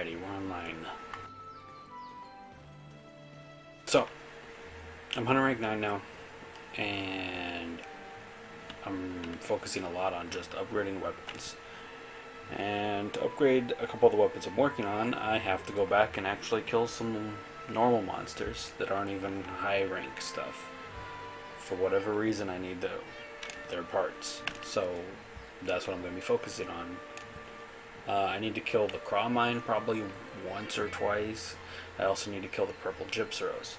Alrighty, we're online. So, I'm hunter rank 9 now, and I'm focusing a lot on just upgrading weapons. And to upgrade a couple of the weapons I'm working on, I have to go back and actually kill some normal monsters that aren't even high rank stuff. For whatever reason, I need their parts. So that's what I'm going to be focusing on. I need to kill the Craw Mine probably once or twice. I also need to kill the purple Gypceros.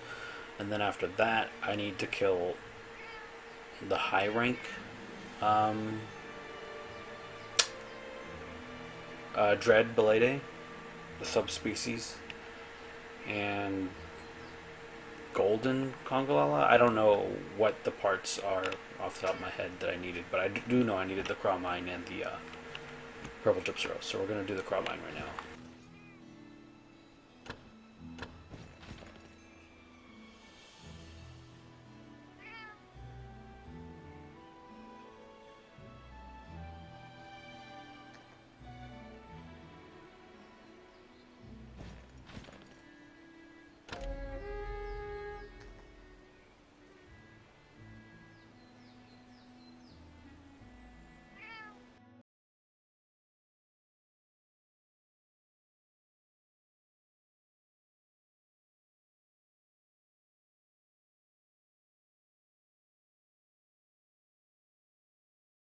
And then after that, I need to kill the high rank Dread Belade, the subspecies, and Golden Congolala. I don't know what the parts are off the top of my head that I needed, but I do know I needed the Craw Mine and the purple Gypceros. So we're going to do the Craw Mine right now.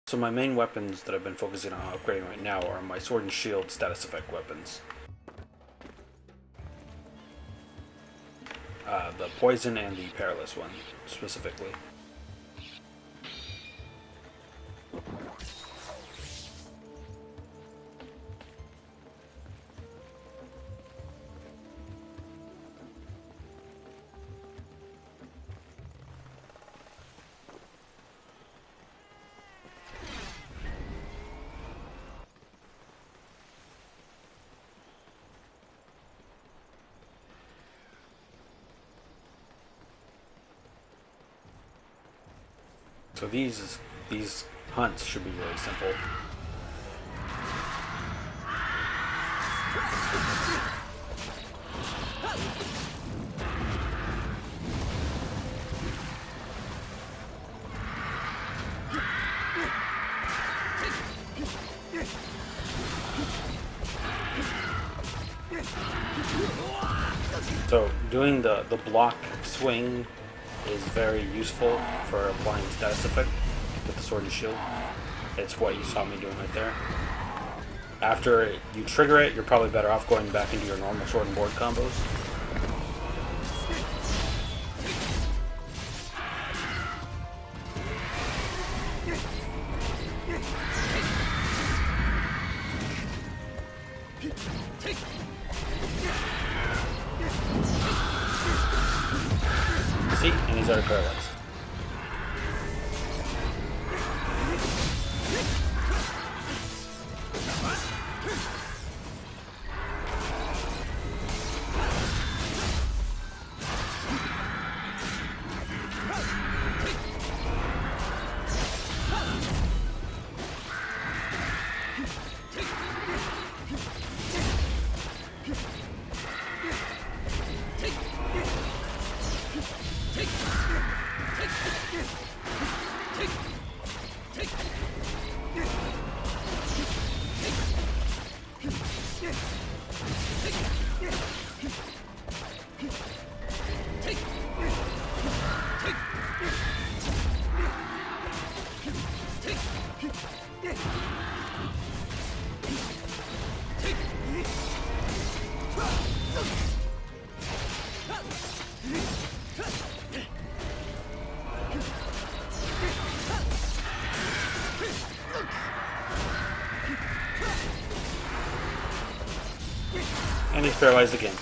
So my main weapons that I've been focusing on upgrading right now are my sword and shield status effect weapons. The poison and the perilous one, specifically. So these hunts should be really simple. So doing the block swing is very useful for applying status effect with the sword and shield. It's what you saw me doing right there. After you trigger it, you're probably better off going back into your normal sword and board combos. See? And he's already paralyzed. And he's paralyzed again.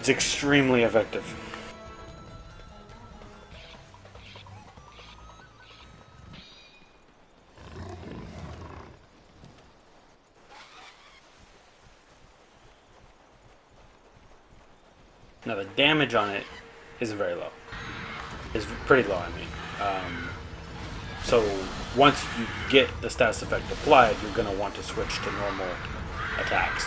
It's extremely effective. Now the damage on it isn't very low. It's pretty low, I mean. So once you get the status effect applied, you're going to want to switch to normal attacks.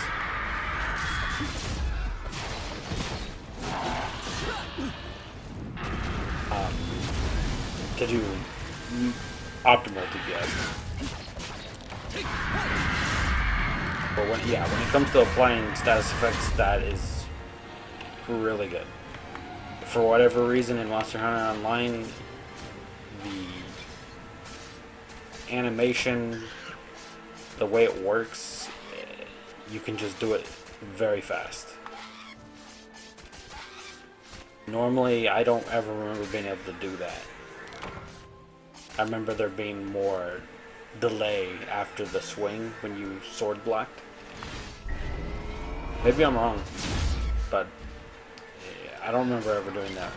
To do optimal DPS. But when it comes to applying status effects, that is really good. For whatever reason in Monster Hunter Online, the animation, the way it works, you can just do it very fast. Normally, I don't ever remember being able to do that. I remember there being more delay after the swing when you sword blocked. Maybe I'm wrong, but I don't remember ever doing that.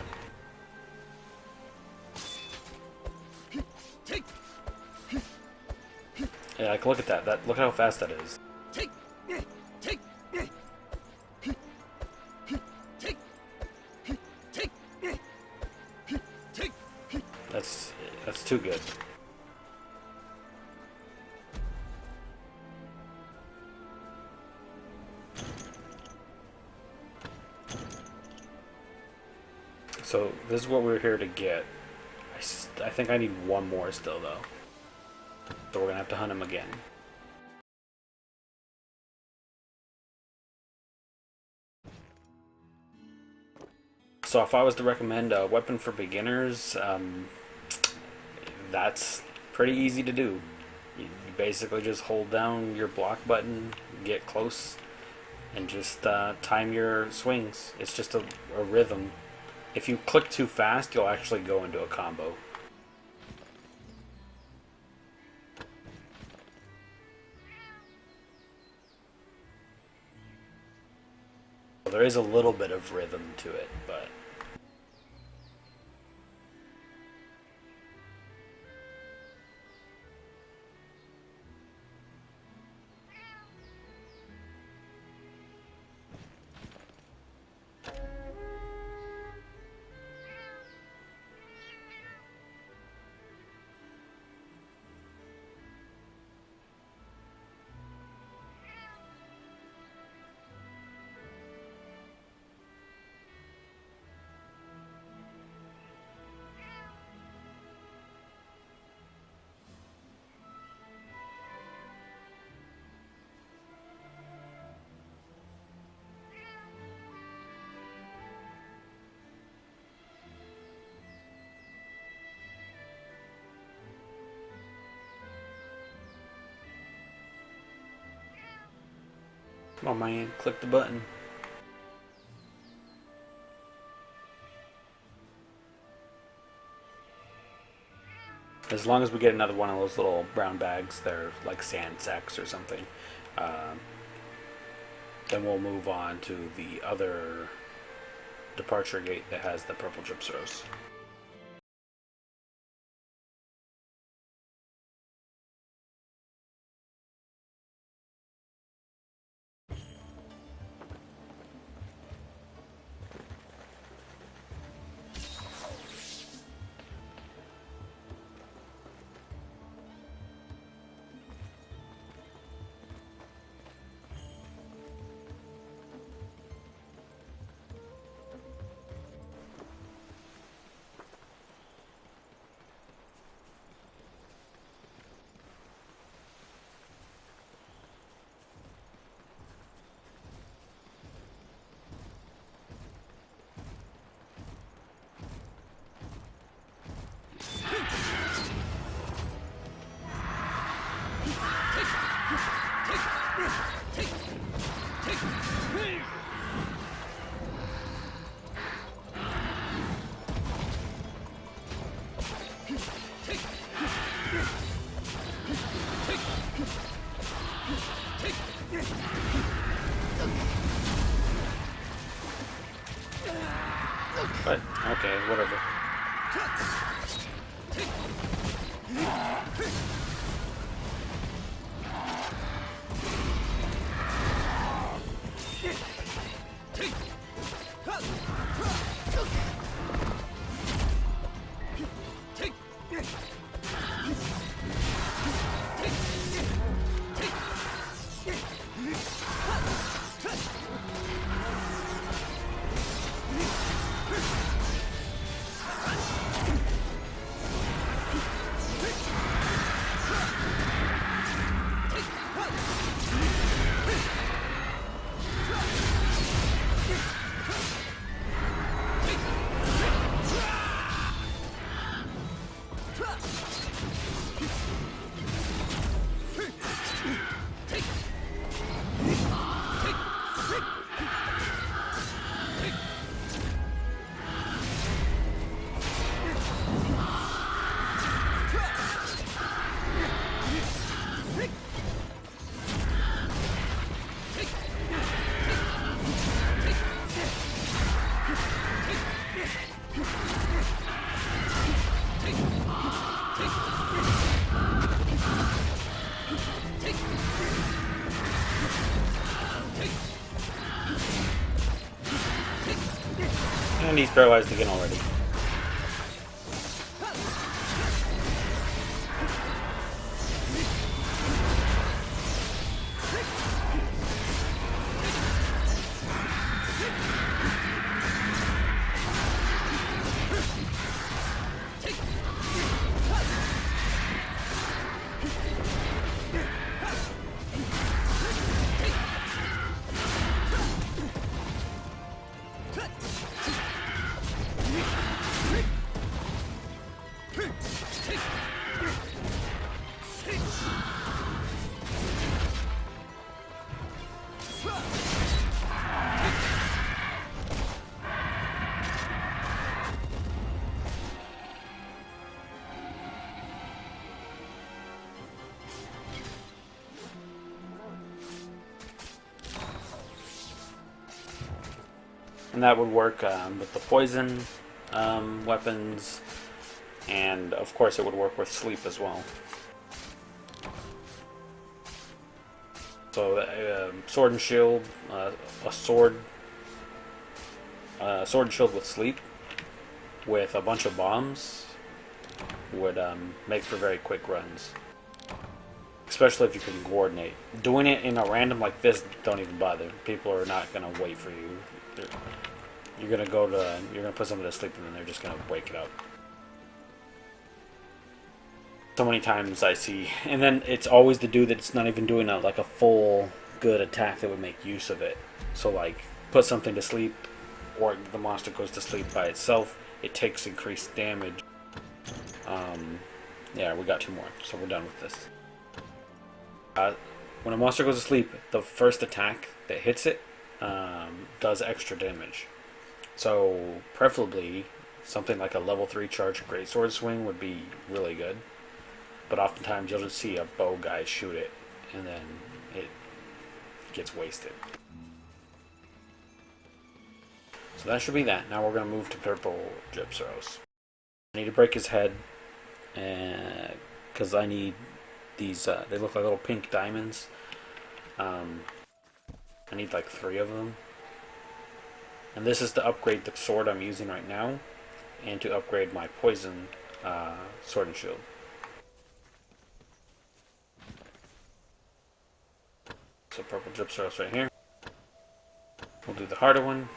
Yeah, like look at that. Look how fast that is. That's too good. So this is what we're here to get. I think I need one more still though. So we're gonna have to hunt him again. So if I was to recommend a weapon for beginners, that's pretty easy to do. You basically just hold down your block button, get close, and just time your swings. It's just a rhythm. If you click too fast, you'll actually go into a combo. There is a little bit of rhythm to it, but come on, man, click the button. As long as we get another one of those little brown bags, they're like sand sacks or something, then we'll move on to the other departure gate that has the purple Gypceros. But, okay, whatever. And he's paralyzed again already. And that would work with the poison weapons, and of course it would work with sleep as well. So sword and shield, sword and shield with sleep, with a bunch of bombs, would make for very quick runs. Especially if you can coordinate. Doing it in a random like this, don't even bother. People are not gonna wait for you. You're gonna put somebody to sleep, and then they're just gonna wake it up. So many times I see, and then it's always the dude that's not even doing like a full good attack that would make use of it. So like, put something to sleep, or the monster goes to sleep by itself. It takes increased damage. Yeah, we got 2 more, so we're done with this. When a monster goes to sleep, the first attack that hits it does extra damage. So preferably something like a level 3 charged greatsword swing would be really good. But oftentimes you'll just see a bow guy shoot it, and then it gets wasted. So that should be that. Now we're going to move to purple Gypceros. I need to break his head, because I need these, they look like little pink diamonds. I need like 3 of them. And this is to upgrade the sword I'm using right now, and to upgrade my poison sword and shield. So purple Gypceros right here. We'll do the harder one.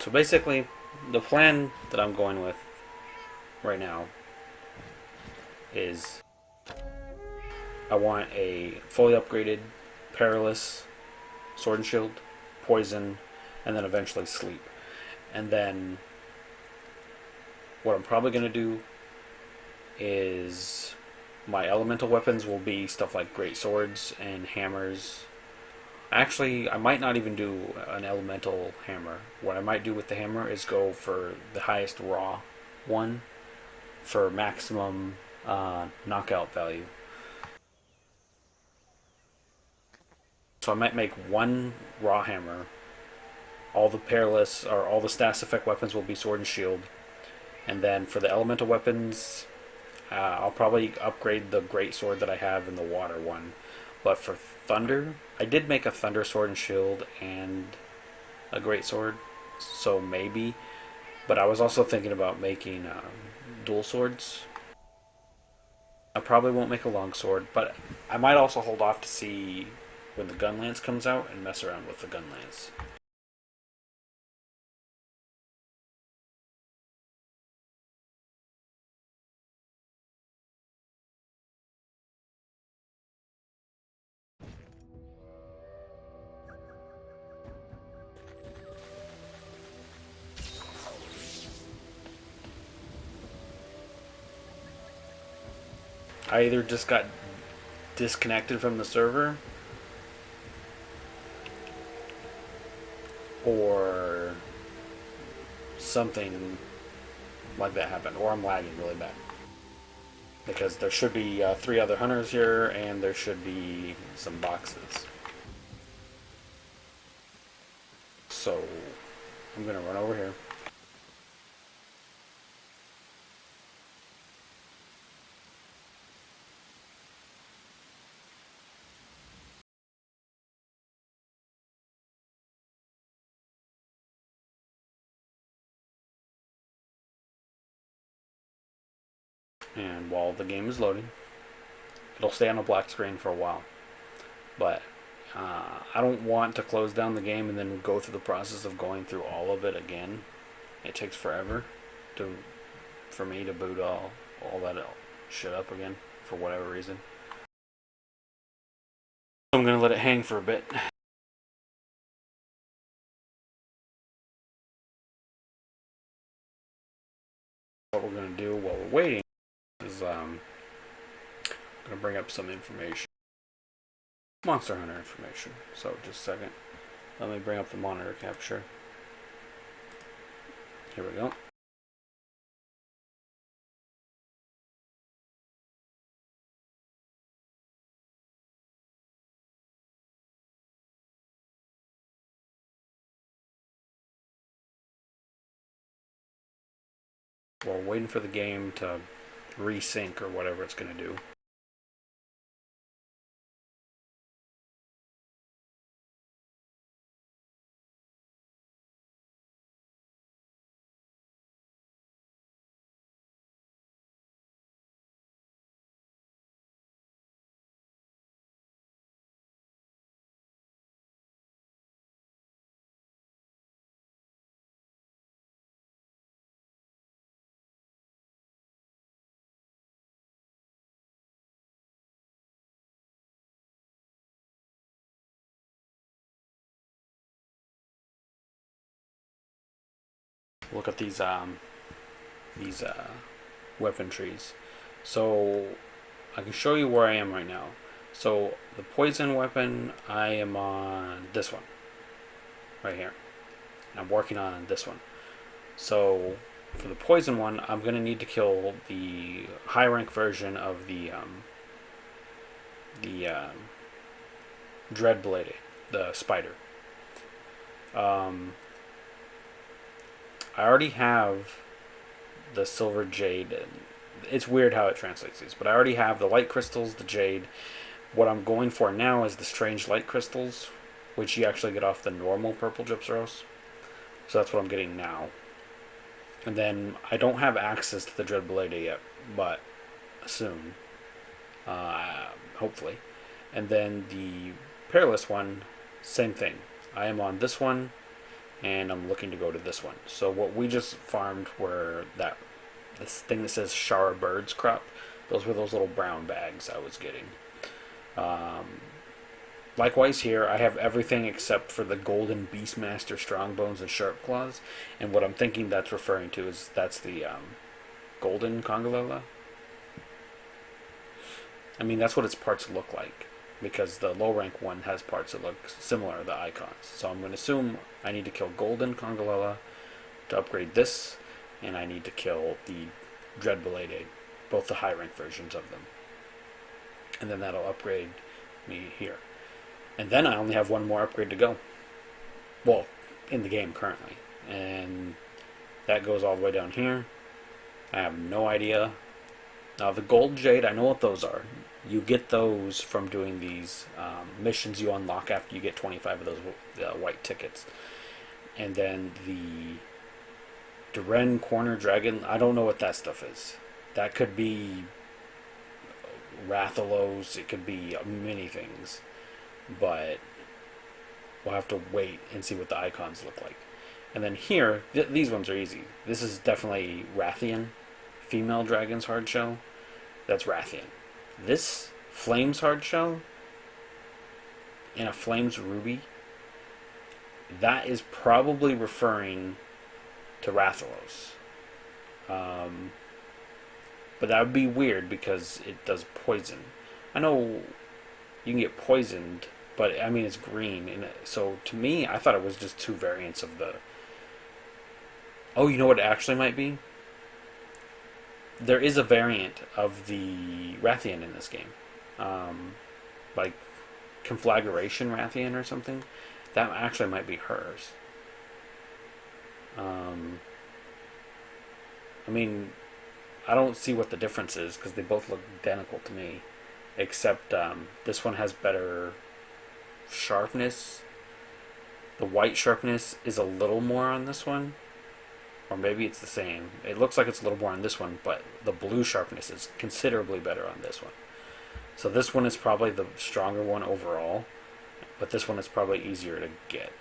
So basically, the plan that I'm going with right now is I want a fully upgraded Perilous Sword and Shield, Poison, and then eventually Sleep. And then what I'm probably going to do is my elemental weapons will be stuff like great swords and hammers. Actually, I might not even do an elemental hammer. What I might do with the hammer is go for the highest raw one for maximum knockout value. So I might make one raw hammer. All the peerless or all the status effect weapons will be sword and shield. And then for the elemental weapons, I'll probably upgrade the great sword that I have in the water one. But for thunder, I did make a thunder sword and shield and a great sword, so maybe. But I was also thinking about making dual swords. I probably won't make a long sword, but I might also hold off to see when the gun lance comes out and mess around with the gun lance. I either just got disconnected from the server or something like that happened, or I'm lagging really bad. Because there should be 3 other hunters here, and there should be some boxes. So, I'm gonna run over here. And while the game is loading, it'll stay on a black screen for a while. But I don't want to close down the game and then go through the process of going through all of it again. It takes forever for me to boot all that shit up again for whatever reason. I'm gonna let it hang for a bit. What we're gonna do while we're waiting is I'm gonna bring up some information. Monster Hunter information. So just a second. Let me bring up the monitor capture. Here we go. We're waiting for the game to resync or whatever it's going to do. Look at these weapon trees. So I can show you where I am right now. So the poison weapon, I am on this one right here. I'm working on this one. So for the poison one, I'm gonna need to kill the high rank version of the Dreadblade, the spider. I already have the silver jade. It's weird how it translates these, but I already have the light crystals, the jade. What I'm going for now is the strange light crystals, which you actually get off the normal purple Gypceros. So that's what I'm getting now. And then I don't have access to the Dreadblade yet, but soon. Hopefully. And then the Peerless one, same thing. I am on this one, and I'm looking to go to this one. So what we just farmed were this thing that says Shara Birds crop. Those were those little brown bags I was getting. Likewise here, I have everything except for the Golden Beastmaster Strongbones and Sharp Claws, and what I'm thinking that's referring to is that's the Golden Congalella. I mean, that's what its parts look like, because the low rank one has parts that look similar to the icons. So I'm going to assume I need to kill Golden Congalella to upgrade this, and I need to kill the Dreadbladed, both the high rank versions of them. And then that'll upgrade me here. And then I only have one more upgrade to go. Well, in the game currently. And that goes all the way down here. I have no idea. Now the Gold Jade, I know what those are. You get those from doing these missions you unlock after you get 25 of those white tickets. And then the Duren Corner Dragon, I don't know what that stuff is. That could be Rathalos, it could be many things. But we'll have to wait and see what the icons look like. And then here, these ones are easy. This is definitely Rathian, female dragon's hard shell. That's Rathian. This Flames hard shell and a Flames ruby, that is probably referring to Rathalos. But that would be weird because it does poison. I know you can get poisoned, but I mean it's green, and so to me, I thought it was just two variants of the. Oh, you know what it actually might be? There is a variant of the Rathian in this game, like Conflagration Rathian or something. That actually might be hers. I mean, I don't see what the difference is because they both look identical to me, except this one has better sharpness. The white sharpness is a little more on this one, or maybe it's the same. It looks like it's a little more on this one, but the blue sharpness is considerably better on this one. So this one is probably the stronger one overall, but this one is probably easier to get.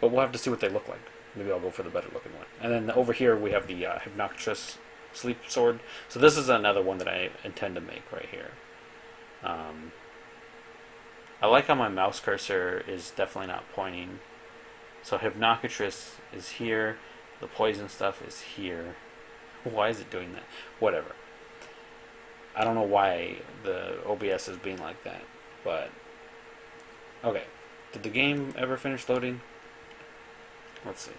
But we'll have to see what they look like. Maybe I'll go for the better looking one. And then over here we have the Hermitaur Sleep Sword. So this is another one that I intend to make right here. I like how my mouse cursor is definitely not pointing. So Hermitaur is here. The poison stuff is here. Why is it doing that? Whatever. I don't know why the OBS is being like that. But, okay. Did the game ever finish loading? Let's see.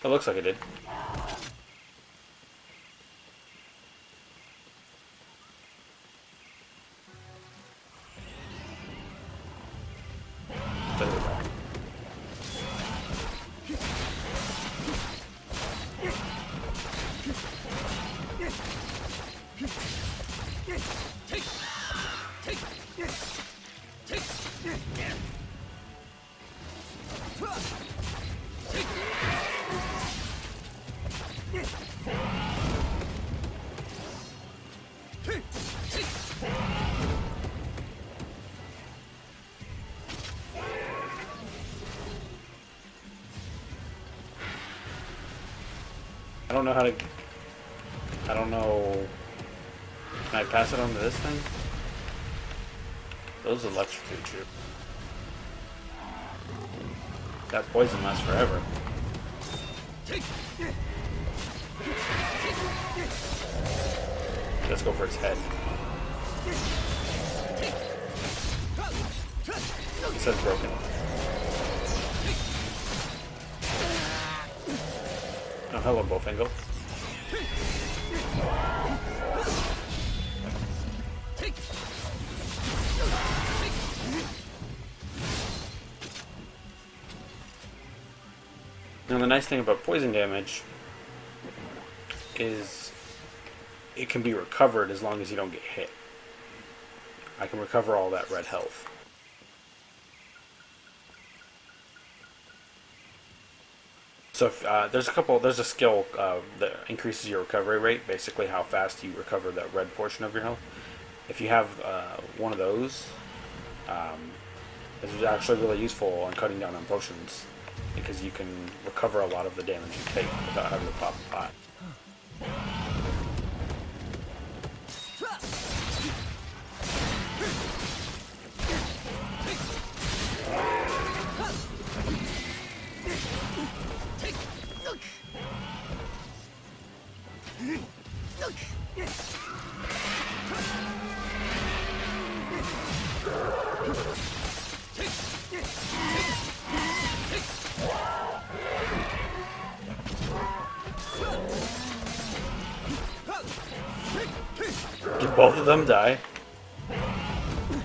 It looks like it did. There we go. I don't know how to. I don't know. Can I pass it on to this thing? Those electrocute you. That poison lasts forever. Let's go for its head. It says broken. Oh, hello, Bowfingle. Now the nice thing about poison damage is it can be recovered as long as you don't get hit. I can recover all that red health. So if, there's a skill that increases your recovery rate, basically how fast you recover that red portion of your health. If you have one of those, this is actually really useful on cutting down on potions, because you can recover a lot of the damage you take without having to pop a pot. Both of them die.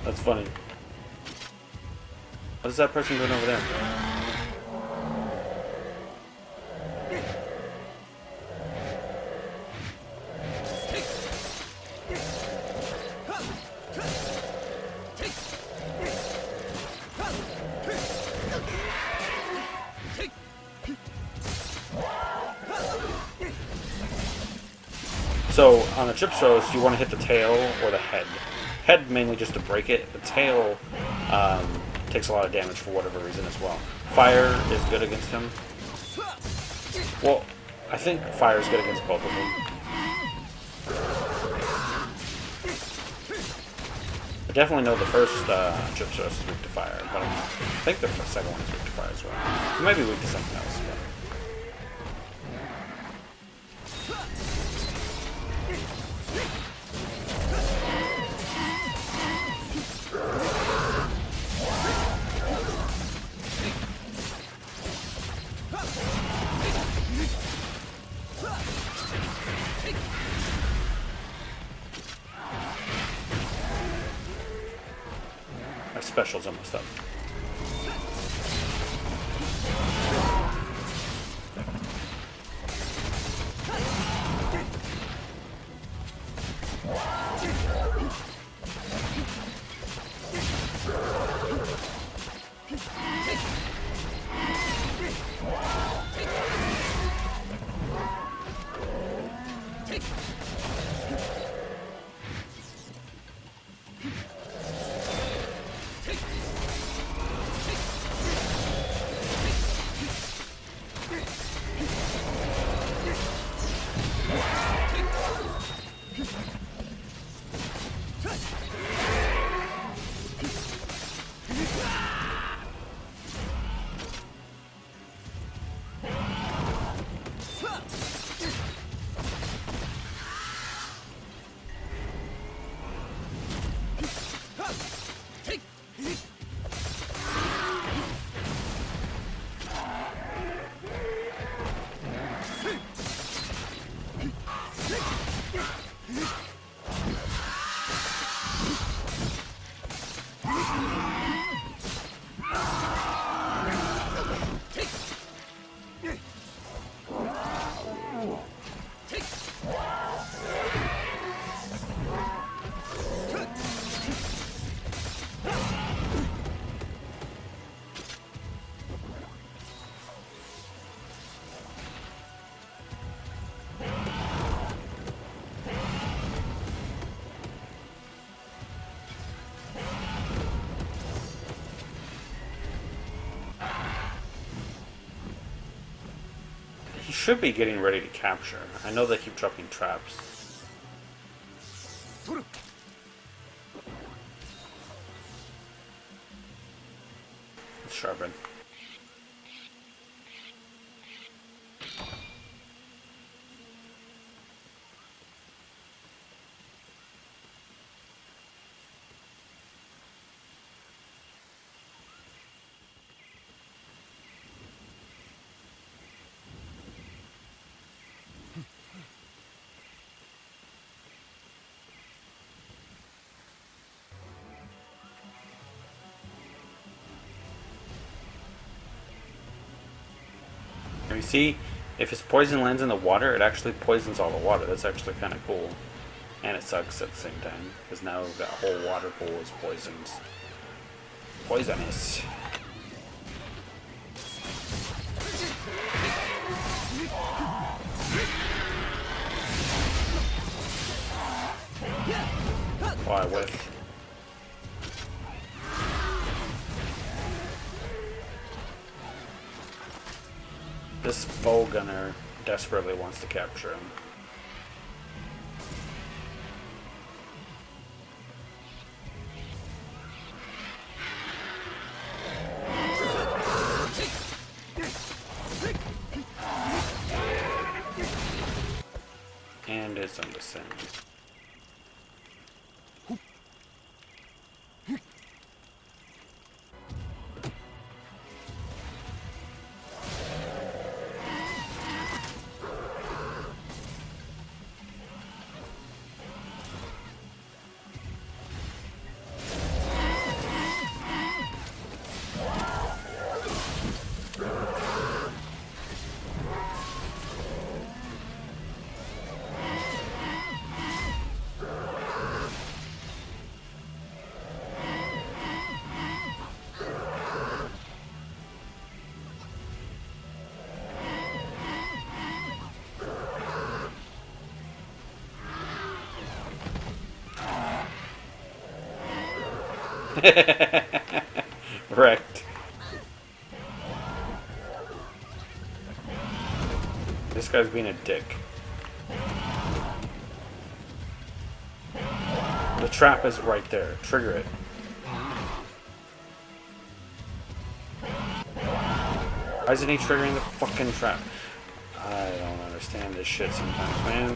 That's funny. What is that person doing over there? So, on the Gypceros, you want to hit the tail or the head. Head mainly just to break it. The tail takes a lot of damage for whatever reason as well. Fire is good against him. Well, I think fire is good against both of them. I definitely know the first Gypceros is weak to fire, but I think the second one is weak to fire as well. It might be weak to something else, but... My special's almost up. He should be getting ready to capture. I know they keep dropping traps. Let's sharpen. You see, if his poison lands in the water, it actually poisons all the water. That's actually kind of cool. And it sucks at the same time, because now that whole water pool is poisoned. Poisonous. Why, with... This bow gunner desperately wants to capture him. And it's on the sand. Wrecked. This guy's being a dick. The trap is right there. Trigger it. Why isn't he triggering the fucking trap? I don't understand this shit sometimes, man.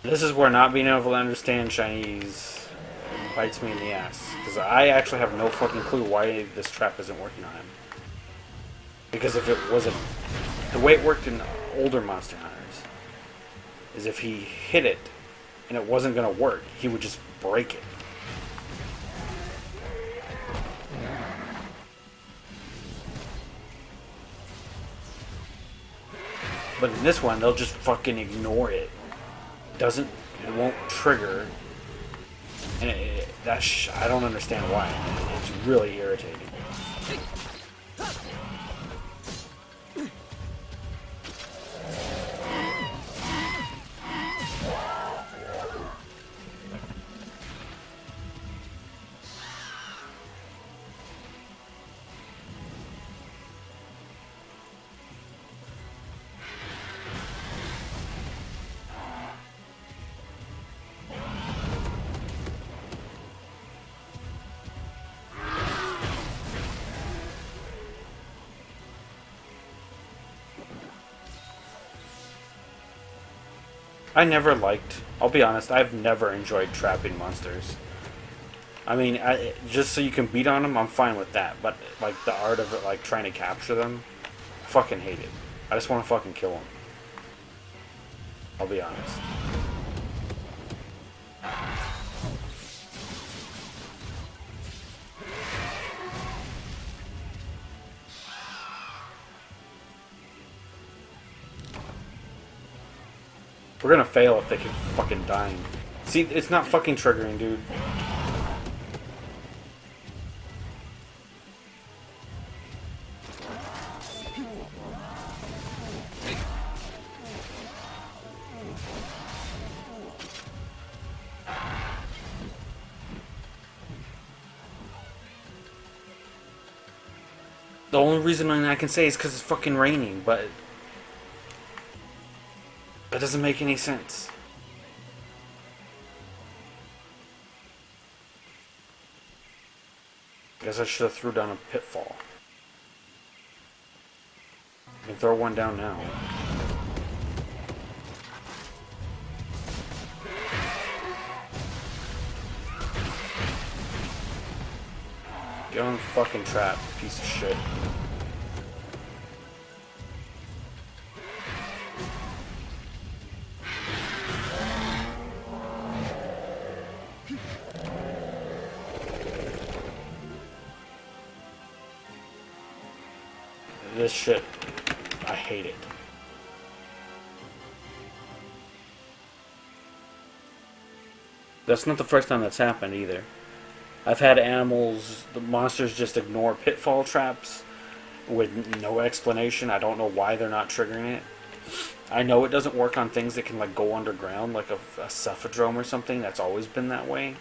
This is where not being able to understand Chinese bites me in the ass. Because I actually have no fucking clue why this trap isn't working on him. Because if it wasn't... The way it worked in older Monster Hunters is if he hit it and it wasn't going to work, he would just break it. But in this one, they'll just fucking ignore it. It won't trigger, and I don't understand why. It's really irritating. I'll be honest, I've never enjoyed trapping monsters. I mean, just so you can beat on them, I'm fine with that. But, like, the art of it, like, trying to capture them, I fucking hate it. I just want to fucking kill them. I'll be honest. We're gonna fail if they keep fucking dying. See, it's not fucking triggering, dude. The only reason I can say is because it's fucking raining, but that doesn't make any sense. I guess I should have threw down a pitfall. I can throw one down now. Get on the fucking trap, piece of shit. This shit, I hate it. That's not the first time that's happened either. I've had animals, the monsters just ignore pitfall traps with no explanation. I don't know why they're not triggering it. I know it doesn't work on things that can like go underground, like a cephadrome or something. That's always been that way.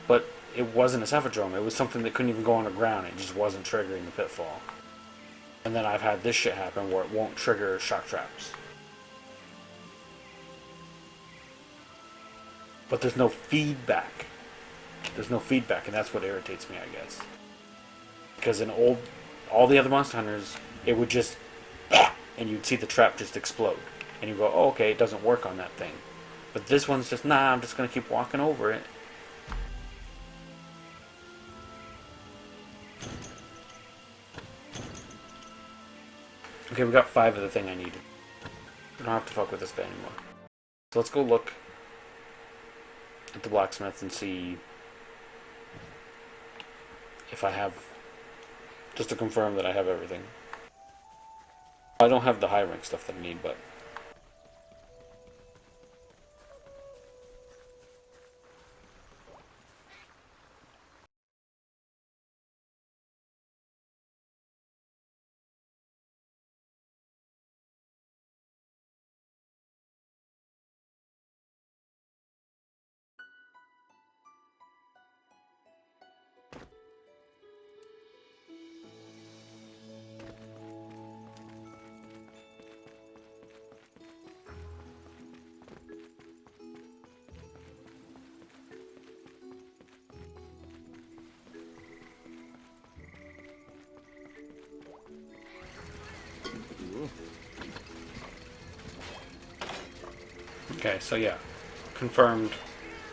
But it wasn't a cephadrome. It was something that couldn't even go underground. It just wasn't triggering the pitfall. And then I've had this shit happen where it won't trigger shock traps. But there's no feedback. There's no feedback, and that's what irritates me, I guess. Because in all the other Monster Hunters, it would just, and you'd see the trap just explode. And you go, oh, okay, it doesn't work on that thing. But this one's just, nah, I'm just going to keep walking over it. Okay, we got 5 of the thing I needed. We don't have to fuck with this guy anymore. So let's go look at the blacksmith and see if I have, just to confirm that I have everything. I don't have the high rank stuff that I need, but Okay, so yeah, confirmed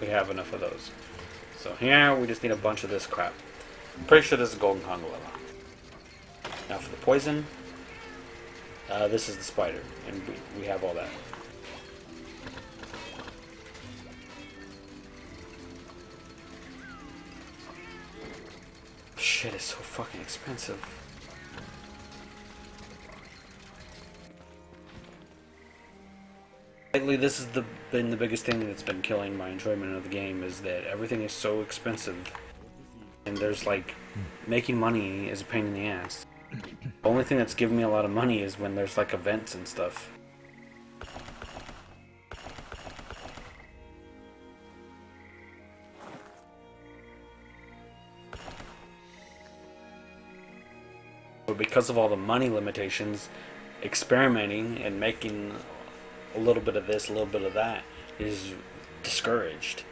we have enough of those. So here we just need a bunch of this crap. I'm pretty sure this is Golden Kongolella. Now for the poison, this is the spider, and we have all that. Shit is so fucking expensive. Lately, this has been the biggest thing that's been killing my enjoyment of the game, is that everything is so expensive. And there's like, making money is a pain in the ass. The only thing that's giving me a lot of money is when there's like events and stuff. But because of all the money limitations, experimenting and making a little bit of this, a little bit of that is discouraged.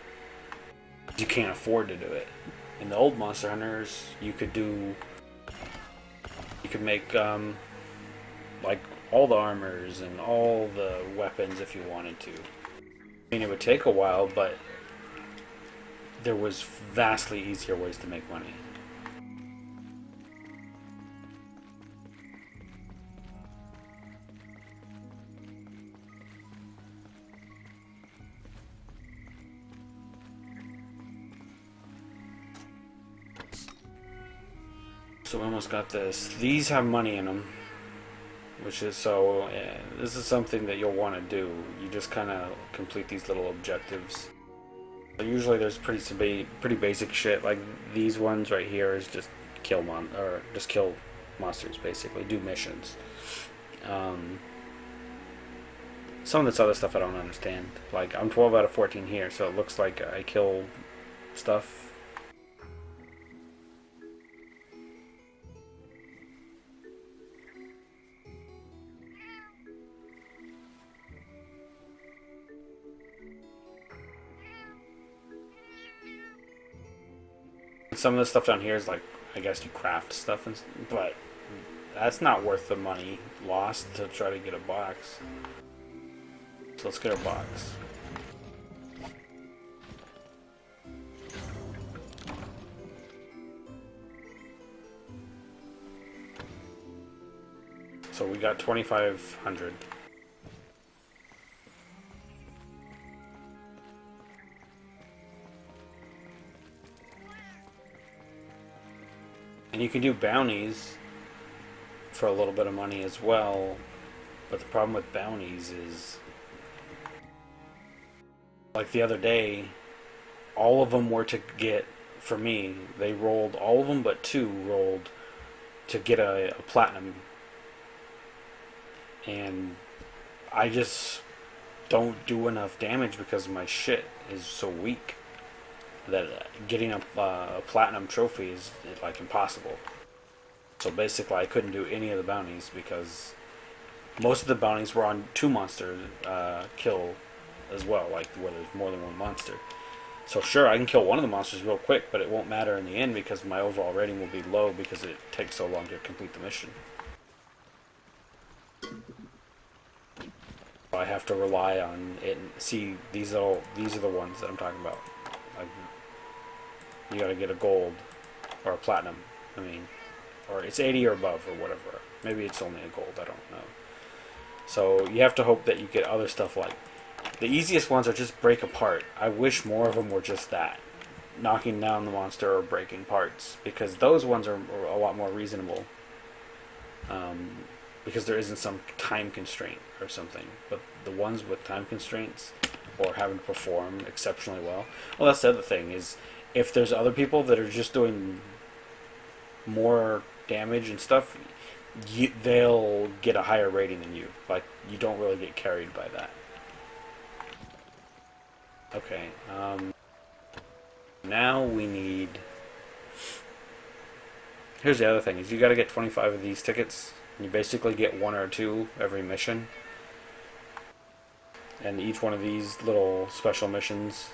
You can't afford to do it. In the old Monster Hunters, you could make like all the armors and all the weapons if you wanted to. I mean, it would take a while, but there was vastly easier ways to make money. So we almost got this. These have money in them, which is so. This is something that you'll want to do. You just kind of complete these little objectives. Usually, there's pretty basic shit. Like these ones right here is just kill monsters, basically. Do missions. Some of this other stuff I don't understand. Like I'm 12 out of 14 here, so it looks like I kill stuff. Some of the stuff down here is like, I guess you craft stuff, but that's not worth the money lost to try to get a box. So let's get our box. So we got 2,500. And you can do bounties for a little bit of money as well, but the problem with bounties is, like the other day, all of them were to get, for me, they rolled, all of them but 2 rolled to get a platinum. And I just don't do enough damage because my shit is so weak that getting a platinum trophy is like impossible. So basically I couldn't do any of the bounties because most of the bounties were on 2 monster kill as well, like where there's more than one monster. So sure, I can kill one of the monsters real quick, but it won't matter in the end because my overall rating will be low because it takes so long to complete the mission. I have to rely on it. See, these are the ones that I'm talking about. Like, you gotta get a gold or a platinum. I mean, or it's 80 or above or whatever. Maybe it's only a gold. I don't know. So you have to hope that you get other stuff like the easiest ones are just break apart. I wish more of them were just that, knocking down the monster or breaking parts, because those ones are a lot more reasonable. Because there isn't some time constraint or something. But the ones with time constraints or having to perform exceptionally well, that's the other thing, is if there's other people that are just doing more damage and stuff, they'll get a higher rating than you. Like, you don't really get carried by that. Okay, now we need... Here's the other thing, is you gotta get 25 of these tickets. You basically get 1 or 2 every mission. And each one of these little special missions,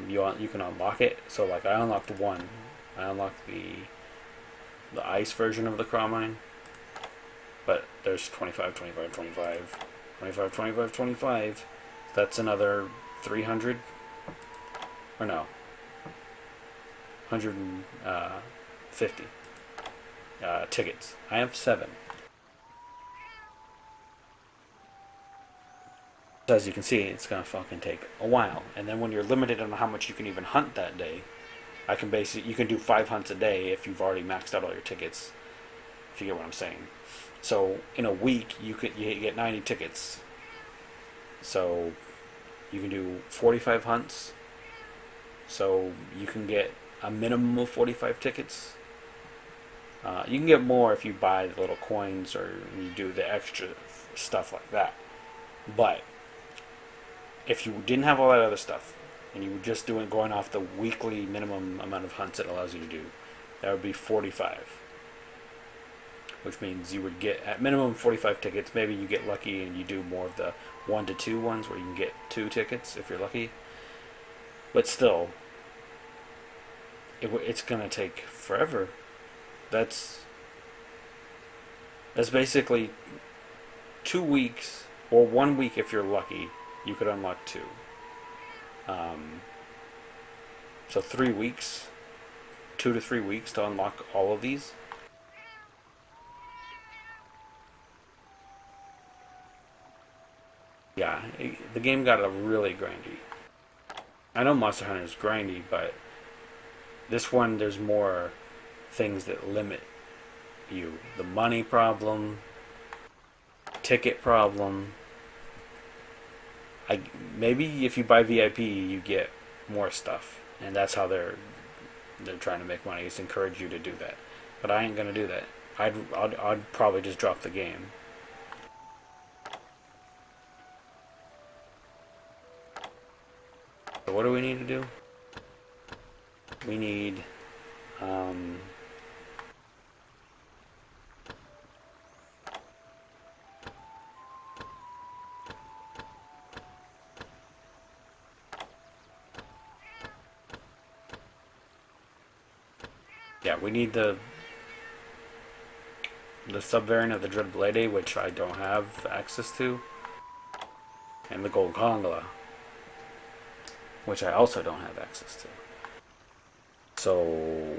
you can unlock it. So like I unlocked 1. I unlocked the ice version of the Craw Mine. But there's 25, 25, 25, 25, 25, 25. That's another 300, or no, 150 tickets. I have 7. As you can see, it's gonna fucking take a while. And then when you're limited on how much you can even hunt that day, you can do 5 hunts a day if you've already maxed out all your tickets. If you get what I'm saying. So in a week, you get 90 tickets. So you can do 45 hunts. So you can get a minimum of 45 tickets. You can get more if you buy the little coins or you do the extra stuff like that. But if you didn't have all that other stuff and you were just going off the weekly minimum amount of hunts it allows you to do, that would be 45. Which means you would get at minimum 45 tickets. Maybe you get lucky and you do more of the 1 to 2 ones where you can get 2 tickets if you're lucky. But still, it's gonna take forever. That's basically 2 weeks, or 1 week if you're lucky. You could unlock 2. So 3 weeks, 2 to 3 weeks to unlock all of these. Yeah, the game got really grindy. I know Monster Hunter is grindy, but this one there's more things that limit you. The money problem, ticket problem. Maybe if you buy VIP, you get more stuff, and that's how they're trying to make money. It's encourage you to do that, but I ain't gonna do that. I'd probably just drop the game. So what do we need to do? We need we need the sub-variant of the Dread Blade, which I don't have access to, and the Gold Kongla, which I also don't have access to. So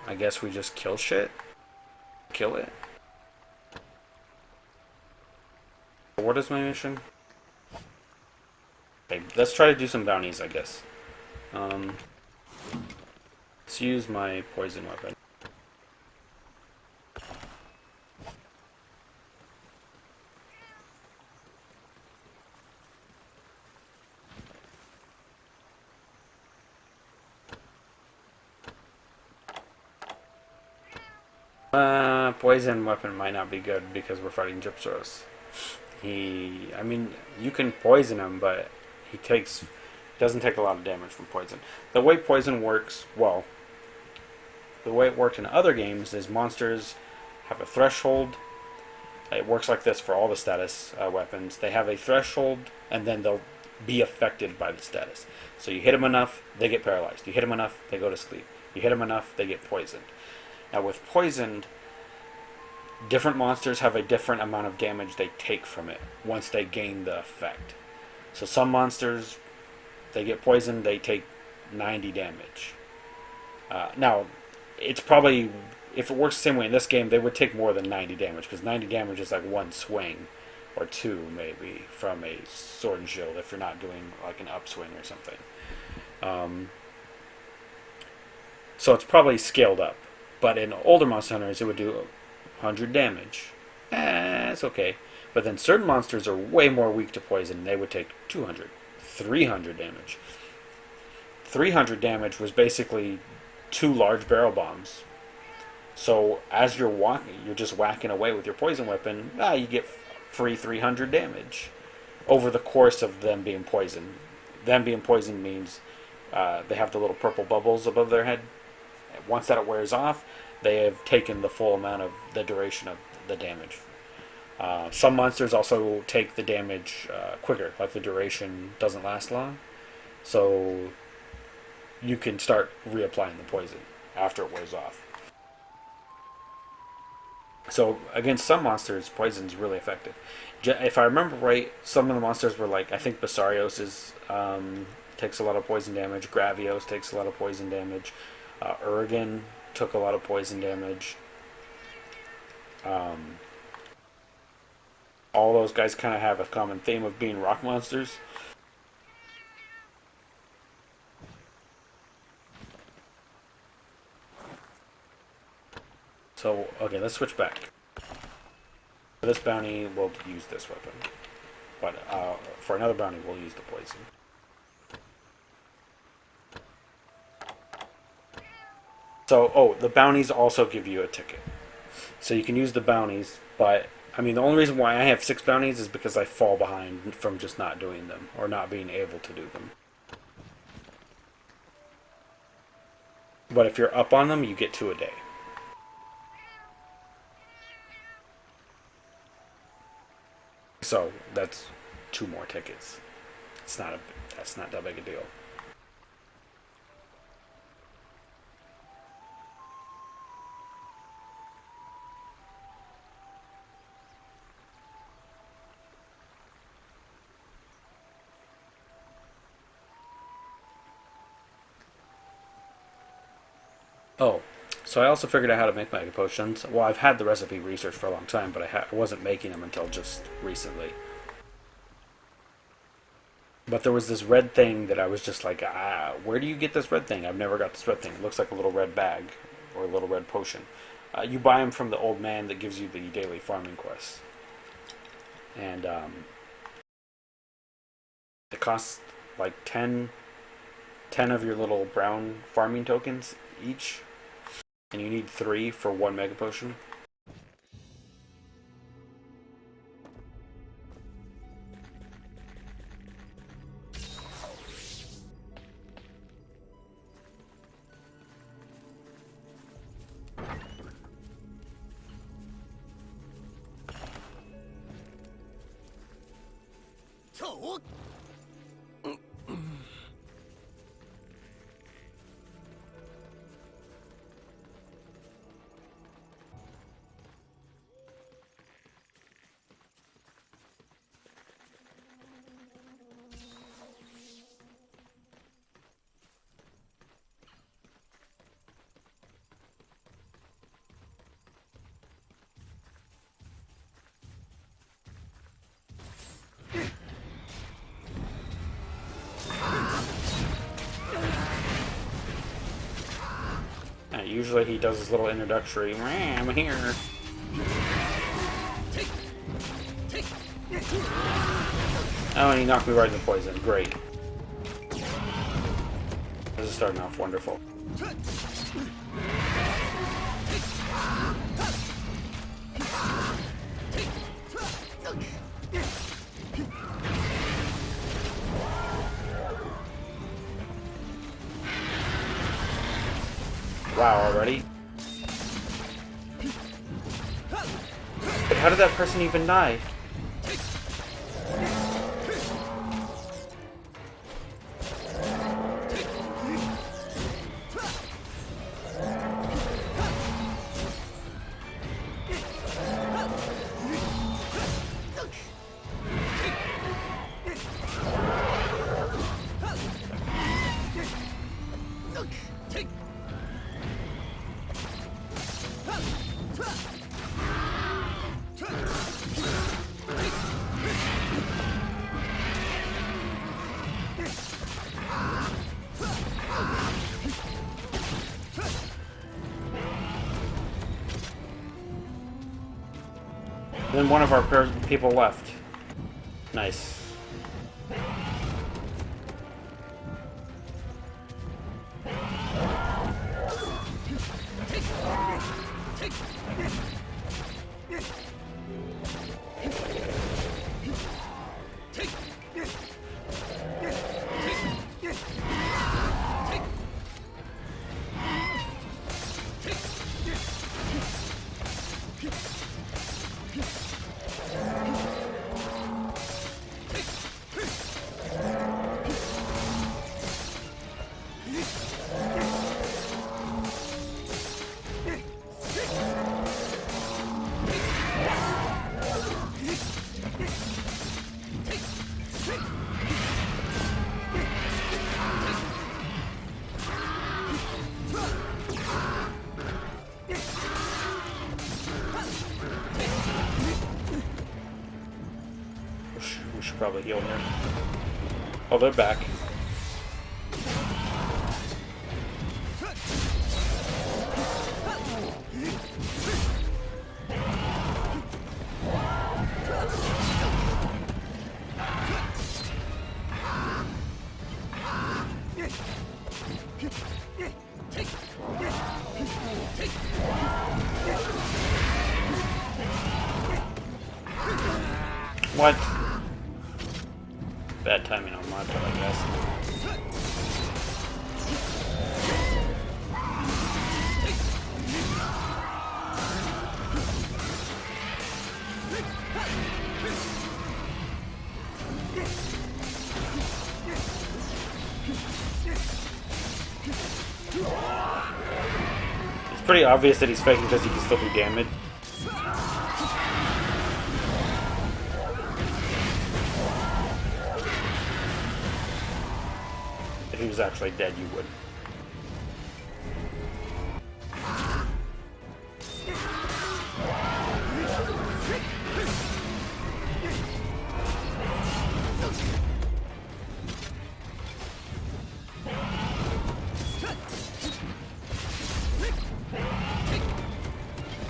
I guess we just kill shit. Kill it. What is my mission? Okay, let's try to do some bounties, I guess. Let's use my poison weapon. Poison weapon might not be good because we're fighting Gypceros. I mean, you can poison him, but he doesn't take a lot of damage from poison. The way poison works, well, the way it worked in other games is monsters have a threshold. It works like this for all the status weapons. They have a threshold, and then they'll be affected by the status. So you hit them enough, they get paralyzed. You hit them enough, they go to sleep. You hit them enough, they get poisoned. Now with poisoned, different monsters have a different amount of damage they take from it once they gain the effect. So some monsters, they get poisoned, they take 90 damage. Now, it's probably, if it works the same way in this game, they would take more than 90 damage, because 90 damage is like 1 swing, or 2 maybe, from a sword and shield, if you're not doing like an upswing or something. So it's probably scaled up. But in older Monster Hunters, it would do 100 damage. It's okay. But then certain monsters are way more weak to poison, and they would take 200, 300 damage. 300 damage was basically 2 large barrel bombs. So as you're walking, you're just whacking away with your poison weapon, you get free 300 damage over the course of them being poisoned. Them being poisoned means they have the little purple bubbles above their head. Once that wears off, they have taken the full amount of the duration of the damage. Some monsters also take the damage quicker, like the duration doesn't last long. So you can start reapplying the poison after it wears off. So against some monsters, poison's really effective. If I remember right, some of the monsters were like, I think Basarios is takes a lot of poison damage. Gravios takes a lot of poison damage. Urigan took a lot of poison damage. All those guys kind of have a common theme of being rock monsters. So, okay, let's switch back. For this bounty, we'll use this weapon. But for another bounty, we'll use the poison. So, oh, the bounties also give you a ticket. So you can use the bounties, but, I mean, the only reason why I have 6 bounties is because I fall behind from just not doing them, or not being able to do them. But if you're up on them, you get 2 a day. So that's 2 more tickets. That's not that big a deal. Oh, so I also figured out how to make mega potions. Well, I've had the recipe researched for a long time, but I wasn't making them until just recently. But there was this red thing that I was just like, where do you get this red thing? I've never got this red thing. It looks like a little red bag or a little red potion. You buy them from the old man that gives you the daily farming quests. And it costs like 10 of your little brown farming tokens each. And you need 3 for 1 mega potion. Usually he does his little introductory, I'm here. Oh, and he knocked me right in the poison. Great. This is starting off wonderful. Wow, already? But how did that person even die? And then one of our people left. Nice. We should probably heal here. Oh, they're back. What? Bad timing on my part, I guess. It's pretty obvious that he's faking because he can still do damage. If he was actually dead, you would.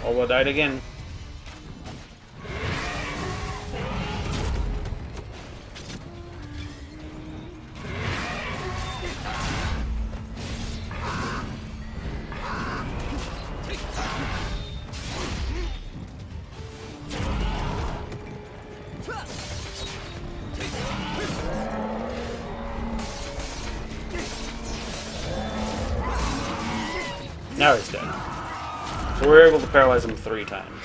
Oh, I died again. Now he's dead. So we're able to paralyze him 3 times.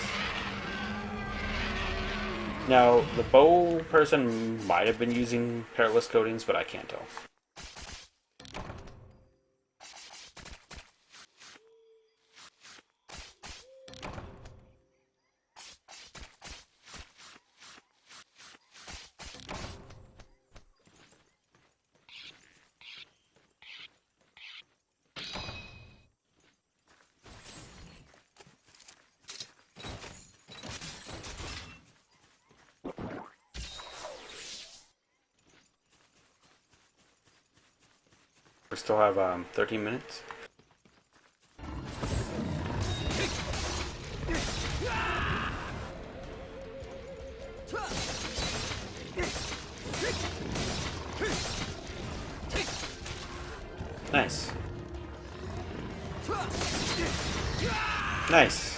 Now, the bow person might have been using perilous coatings, but I can't tell. We still have 13 minutes. Nice. Nice.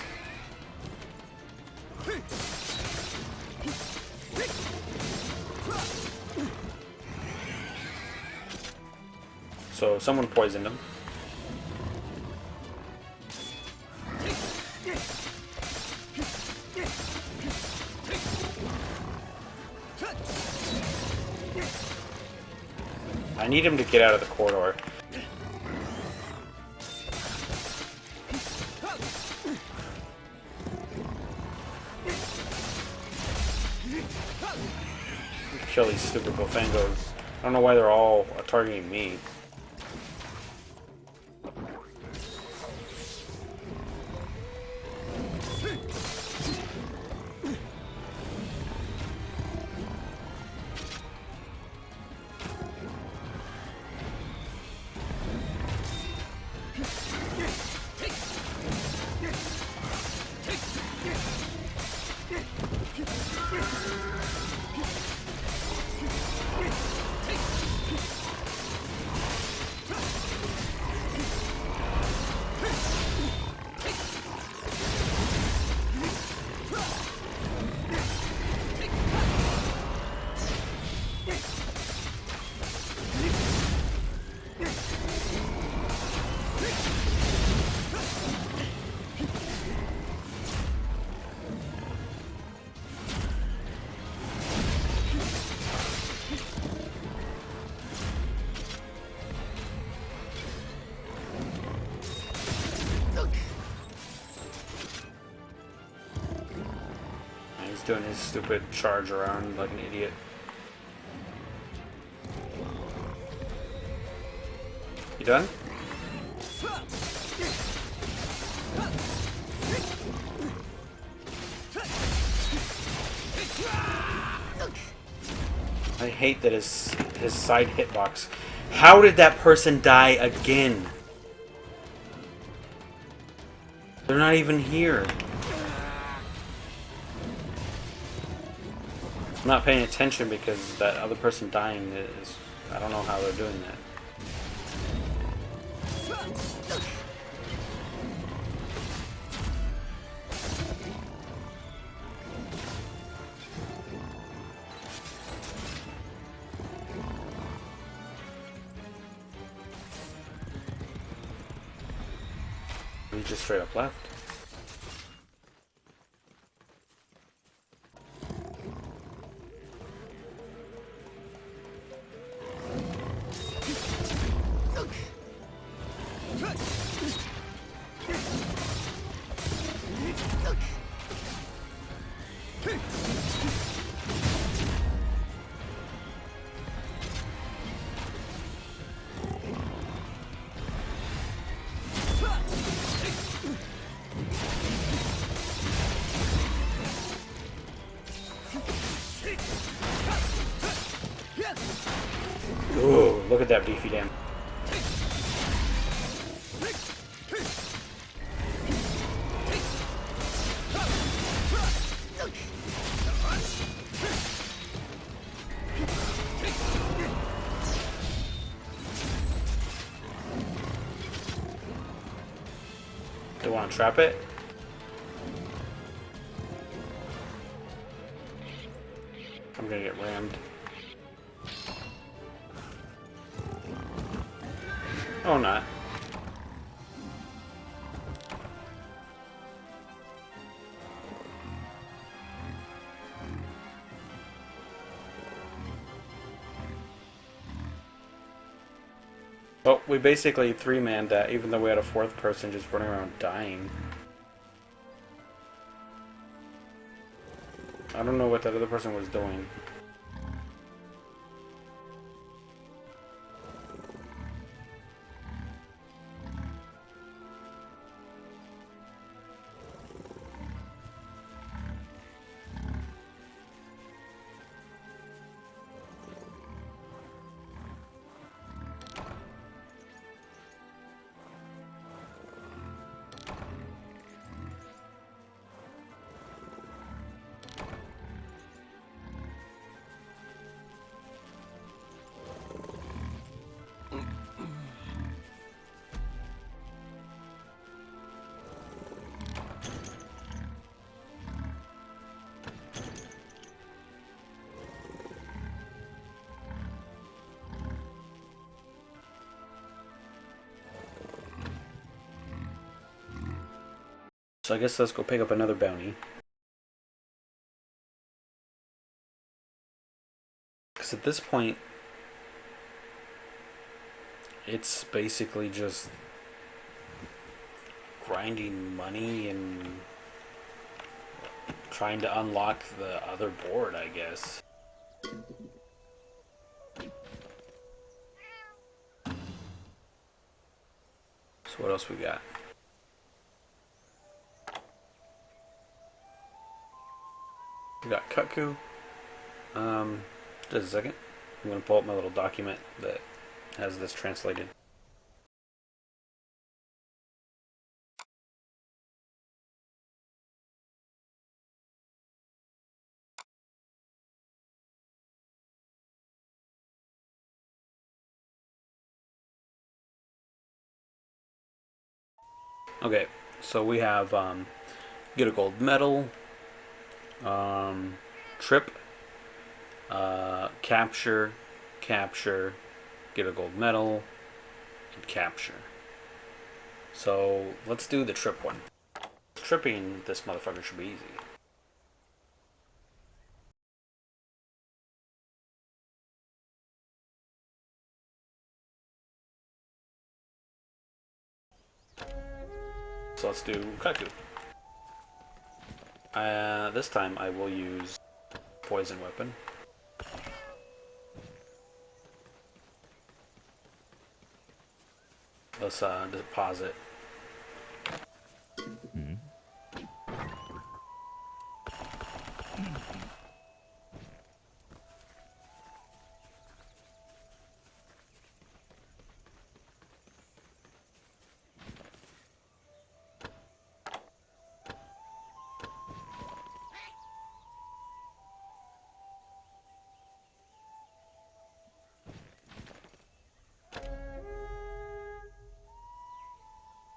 So someone poisoned him. I need him to get out of the corridor. Kill these stupid Bofangos. I don't know why they're all targeting me. Doing his stupid charge around like an idiot. You done? I hate that his side hitbox. How did that person die again? They're not even here. I'm not paying attention because that other person dying is... I don't know how they're doing that. He just straight up left. Ooh, look at that beefy damn. Do you want to trap it? I'm gonna get rammed. Oh, not. Well, we basically three-manned that, even though we had a fourth person just running around dying. I don't know what that other person was doing. So I guess let's go pick up another bounty. Because at this point, it's basically just grinding money and trying to unlock the other board, I guess. So what else we got? We got Kut-Ku. Just a second. I'm going to pull up my little document that has this translated. Okay, so we have get a gold medal, trip, capture, get a gold medal, and capture. So let's do the trip one. Tripping this motherfucker should be easy. So let's do Kut-Ku. This time I will use poison weapon. Let's deposit.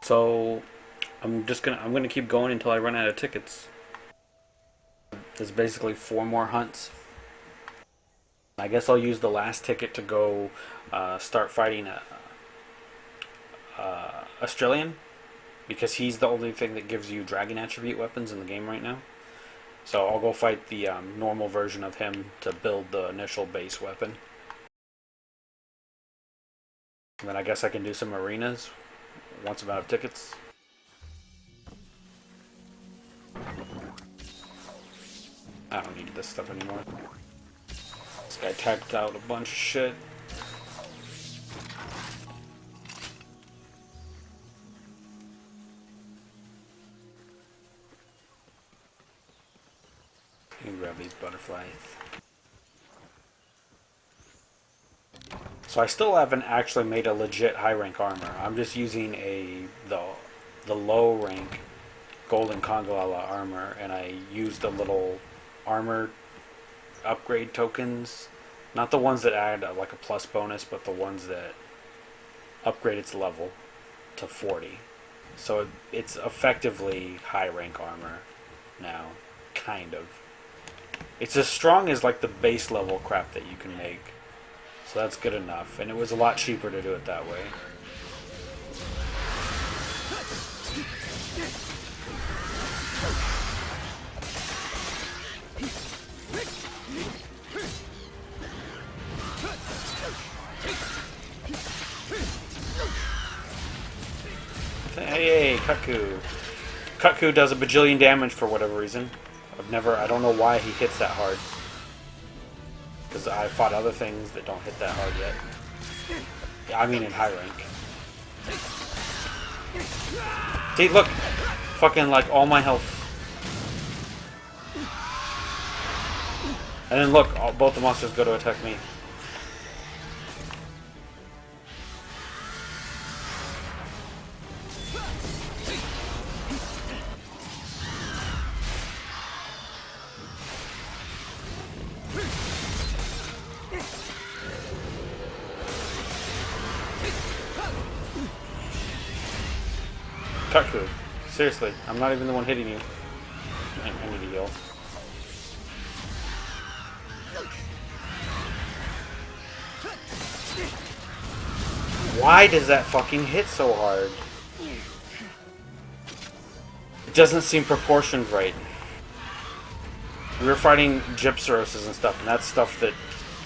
So I'm gonna keep going until I run out of tickets. There's basically 4 more hunts. I guess I'll use the last ticket to go start fighting Australian, because he's the only thing that gives you dragon attribute weapons in the game right now. So I'll go fight the normal version of him to build the initial base weapon. And then I guess I can do some arenas once I'm out of tickets. I don't need this stuff anymore. This guy typed out a bunch of shit. You can grab these butterflies. So I still haven't actually made a legit high rank armor. I'm just using the low rank golden Kongala armor, and I used the little armor upgrade tokens. Not the ones that add like a plus bonus, but the ones that upgrade its level to 40. So it's effectively high rank armor now, kind of. It's as strong as like the base level crap that you can make. So that's good enough, and it was a lot cheaper to do it that way. Hey, Kut-Ku. Kut-Ku does a bajillion damage for whatever reason. I don't know why he hits that hard. Because I fought other things that don't hit that hard yet. Yeah, I mean in high rank. See, look! Fucking like all my health. And then look, both the monsters go to attack me. Kut-Ku. Seriously, I'm not even the one hitting you. I need to heal. Why does that fucking hit so hard? It doesn't seem proportioned right. We were fighting Gypceros and stuff, and that's stuff that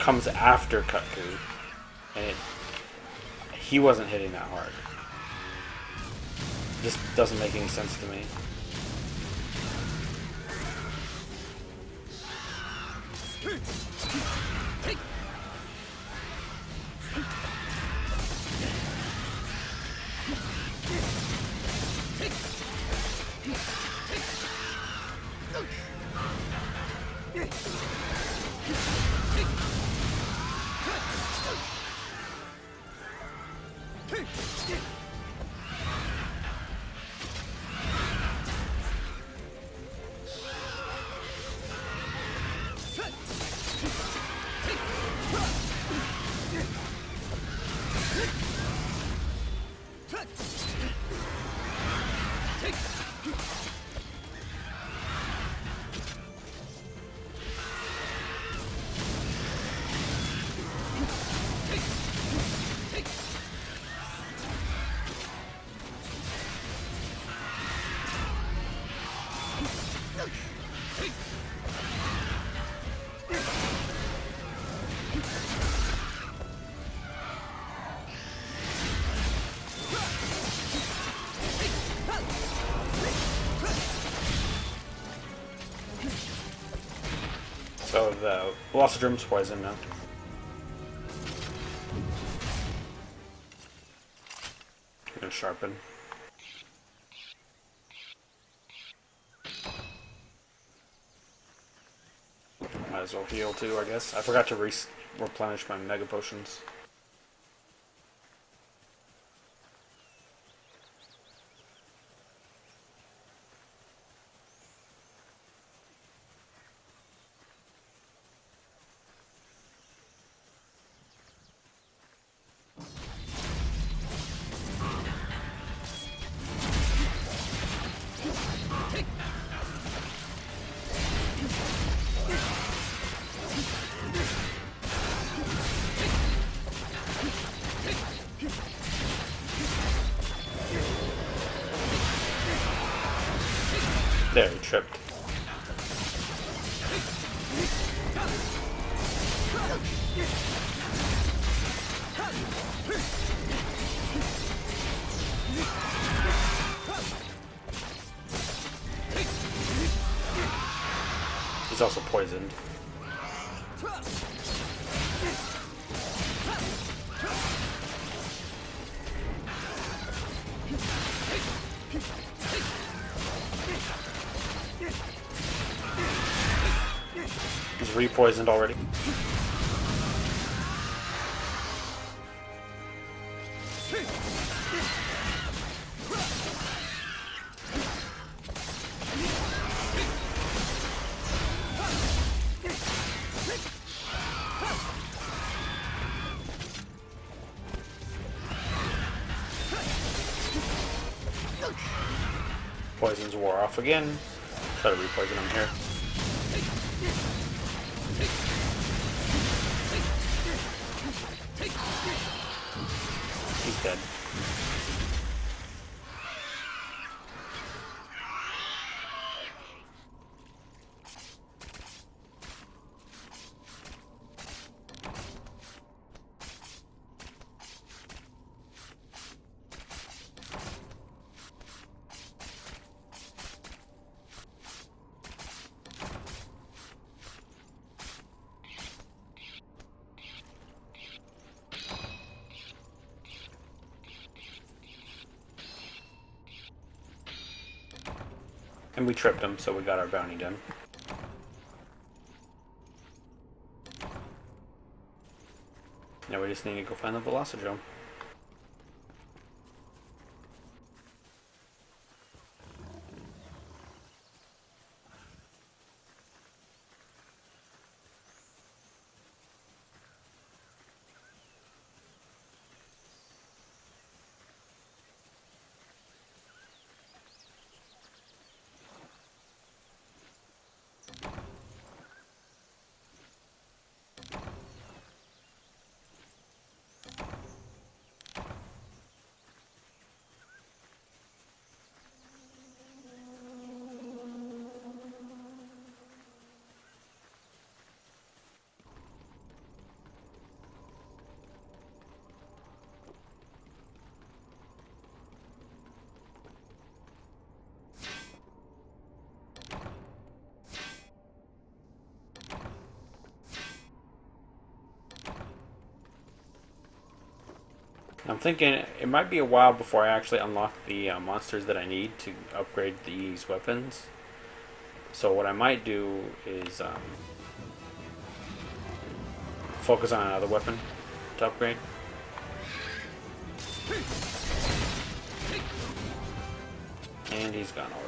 comes after Kut-Ku. And he wasn't hitting that hard. Just doesn't make any sense to me. So the Velocidrom's poison now. I'm gonna sharpen. Might as well heal too, I guess. I forgot to replenish my mega potions. tripped. He's also poisoned. He's re-poisoned already. Poisons wore off again. Try to re-poison him here. He's dead. And we tripped him, so we got our bounty done. Now we just need to go find the Velocidrome. I'm thinking it might be a while before I actually unlock the monsters that I need to upgrade these weapons. So what I might do is focus on another weapon to upgrade. And he's gone already.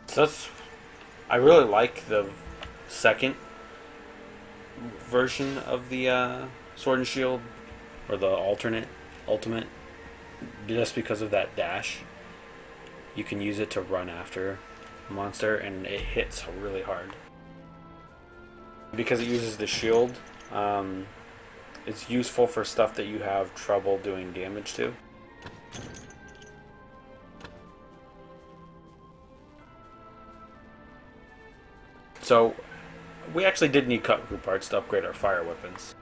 So I really like the second version of the Sword and Shield, or the ultimate, just because of that dash. You can use it to run after a monster, and it hits really hard. Because it uses the shield, it's useful for stuff that you have trouble doing damage to. So, we actually did need Kut-Ku parts to upgrade our fire weapons.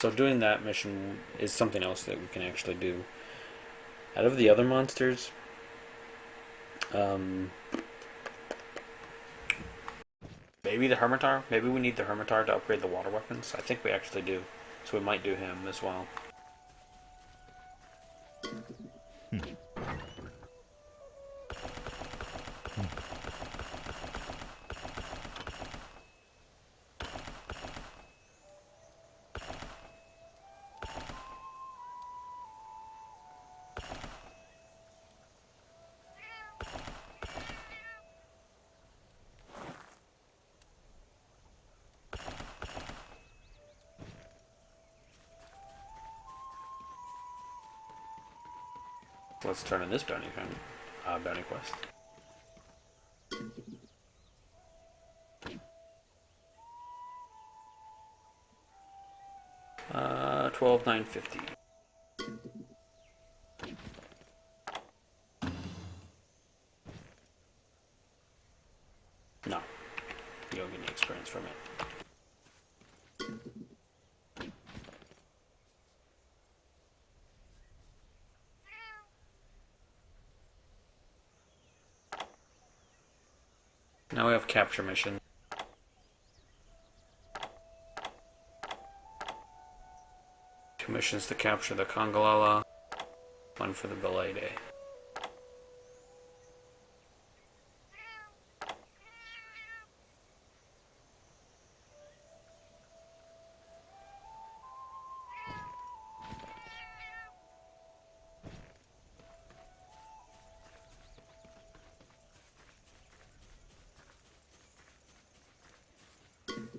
So doing that mission is something else that we can actually do. Out of the other monsters, maybe the Hermitaur? Maybe we need the Hermitaur to upgrade the water weapons? I think we actually do. So we might do him as well. Let's turn in this bounty quest. $12,950. No, you don't get any experience from it. Now we have capture mission. Two missions to capture the Congalala, one for the Belay.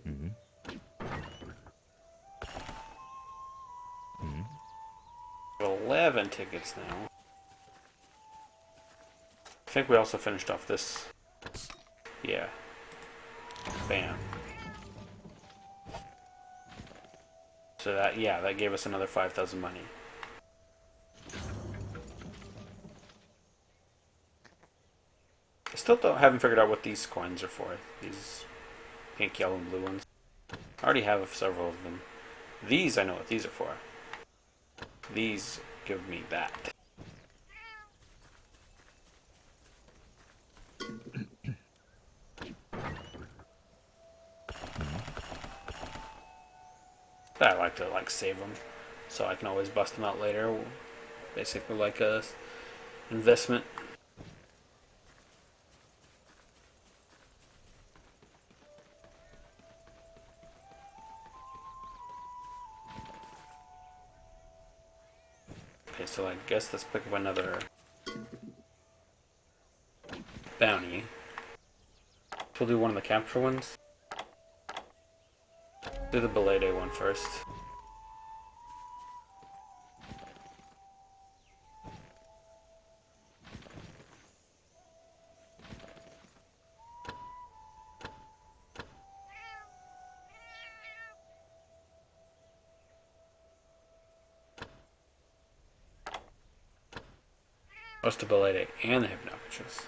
Mm-hmm. 11 tickets now. I think we also finished off this. Yeah. Bam. So that, yeah, that gave us another 5,000 money. I still haven't figured out what these coins are for. These pink, yellow, and blue ones. I already have several of them. These, I know what these are for. These give me that. But I like to save them, so I can always bust them out later. Basically like a investment. Okay, so I guess let's pick up another bounty. We'll do one of the capture ones. Do the Belay Day one first. What's the Belay Day and the Hypnopetrus?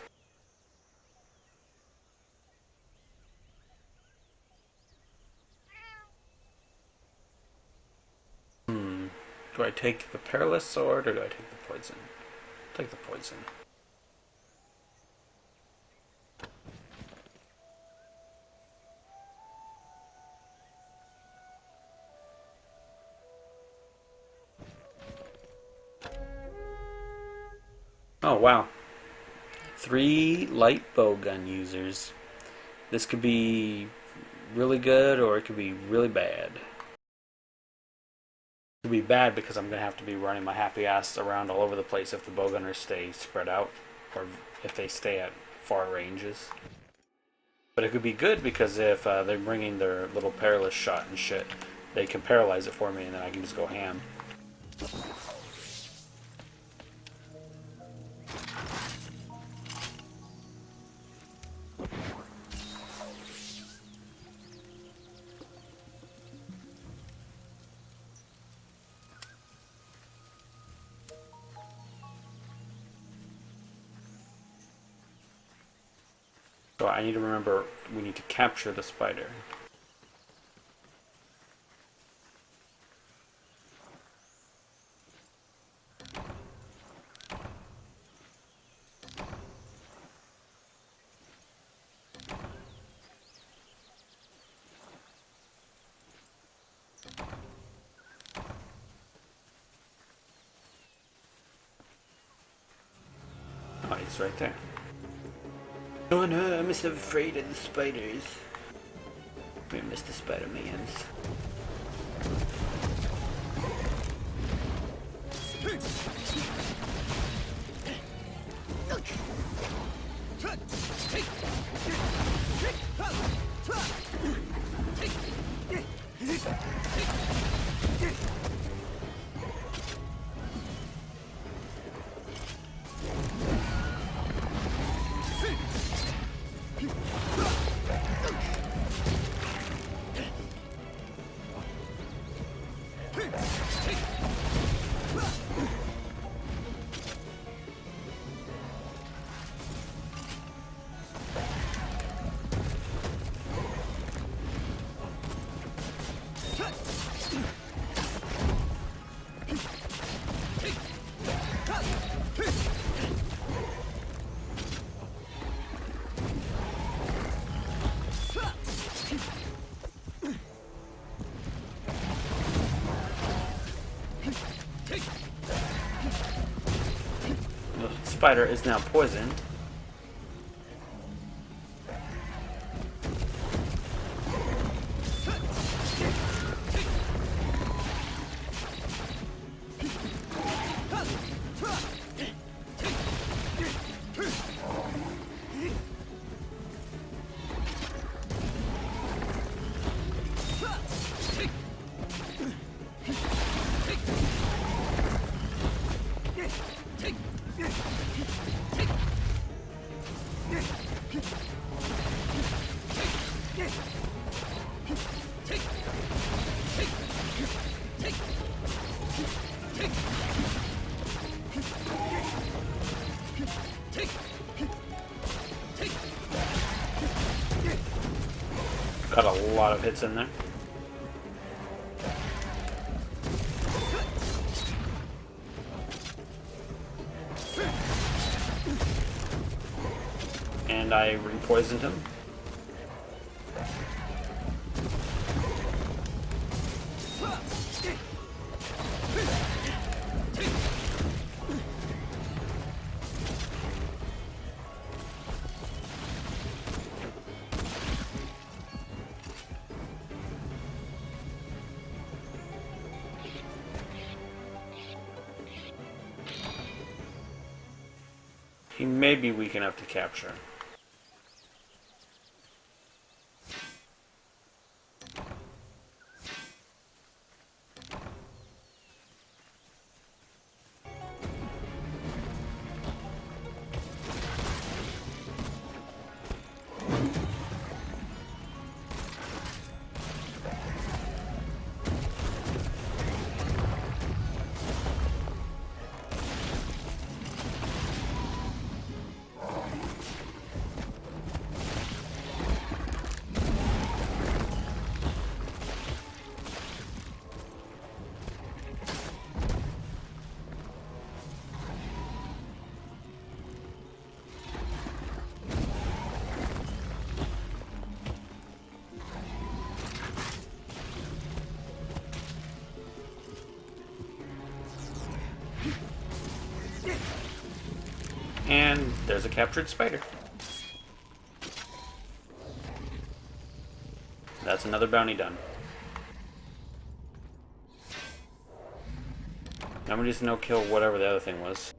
Do I take the Perilous Sword or do I take the Poison? Take the Poison. Oh, wow. 3 light bowgun users. This could be really good or it could be really bad. It'll be bad because I'm going to have to be running my happy ass around all over the place if the bowgunners stay spread out, or if they stay at far ranges. But it could be good because if they're bringing their little perilous shot and shit, they can paralyze it for me and then I can just go ham. So I need to remember we need to capture the spider. Oh, he's right there. Oh no, I'm so afraid of the spiders. We're Mr. Spider-Mans. The spider is now poisoned. Got a lot of hits in there. And I re-poisoned him. He may be weak enough to capture. And there's a captured spider. That's another bounty done. I'm gonna just no-kill whatever the other thing was.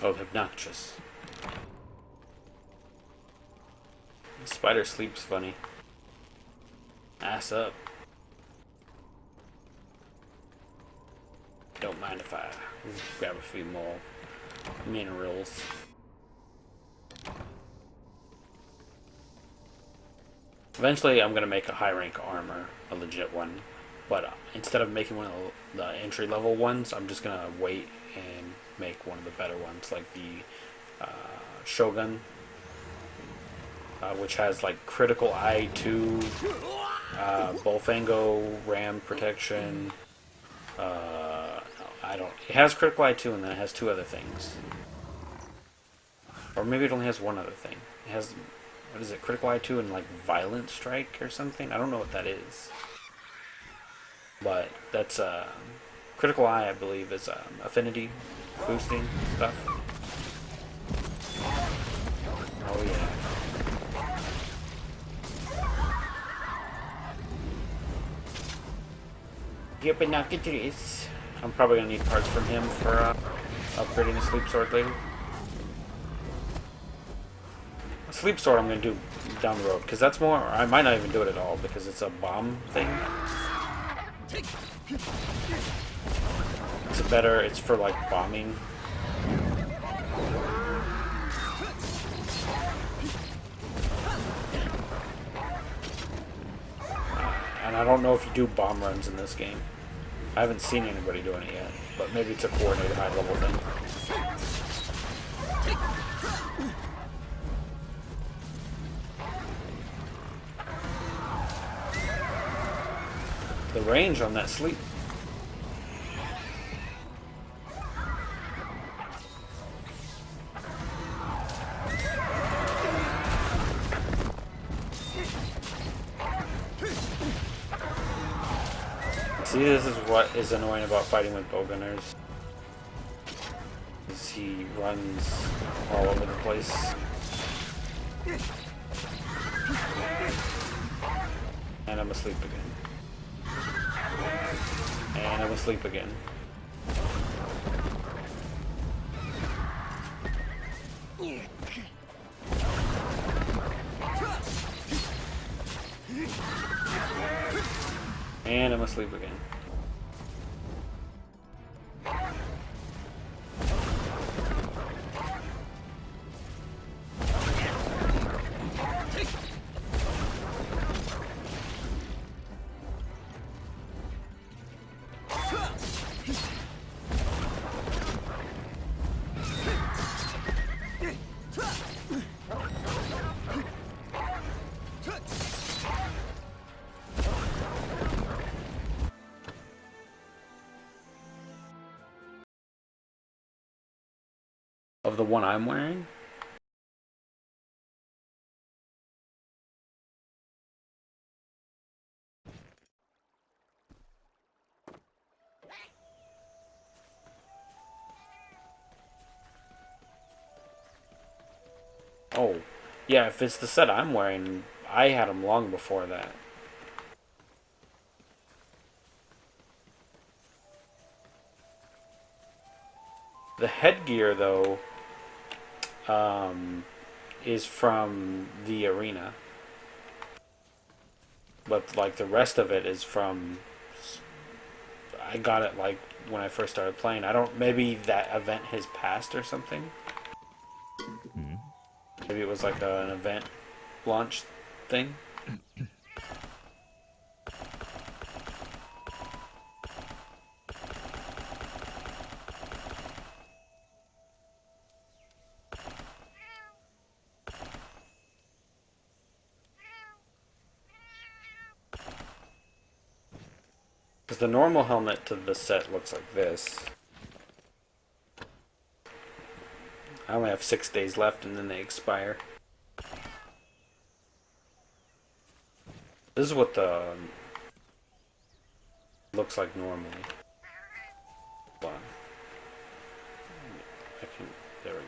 Oh, the obnoxious. The spider sleeps funny. Ass up. Don't mind if I grab a few more minerals. Eventually, I'm gonna make a high rank armor, a legit one. But instead of making one of the entry level ones, I'm just gonna wait and make one of the better ones, like the Shogun, which has like critical eye 2, Bullfango, ram protection. No, I don't. It has critical eye 2, and then it has 2 other things. Or maybe it only has 1 other thing. It has, what is it, critical eye 2 and like violent strike or something? I don't know what that is. But that's critical eye, I believe, is affinity boosting stuff. Oh yeah. Get binoculars. I'm probably gonna need parts from him for upgrading the sleep sword later. A sleep sword I'm gonna do down the road, because that's more. I might not even do it at all because it's a bomb thing. It's better. It's for like bombing. And I don't know if you do bomb runs in this game. I haven't seen anybody doing it yet, but maybe it's a coordinated high level thing. The range on that sleep. See, this is what is annoying about fighting with bowgunners. Is he runs all over the place. And I'm asleep again. And I'm asleep again. And I'm asleep again. Of the one I'm wearing? Oh, yeah, if it's the set I'm wearing, I had them long before that. The headgear, though, is from the arena. But, like, the rest of it is from... I got it, like, when I first started playing. I don't... Maybe that event has passed or something? Maybe it was, like, an event launch thing? Because the normal helmet to the set looks like this. I only have 6 days left and then they expire. This is what the looks like normally. Hold on. There we go.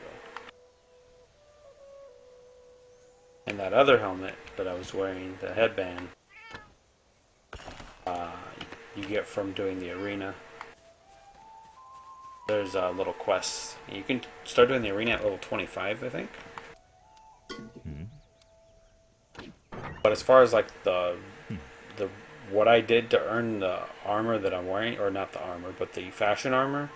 And that other helmet that I was wearing, the headband, get from doing the arena. There's a little quest. You can start doing the arena at level 25, I think. But as far as like the what I did to earn the armor that I'm wearing, or not the armor, but the fashion armor,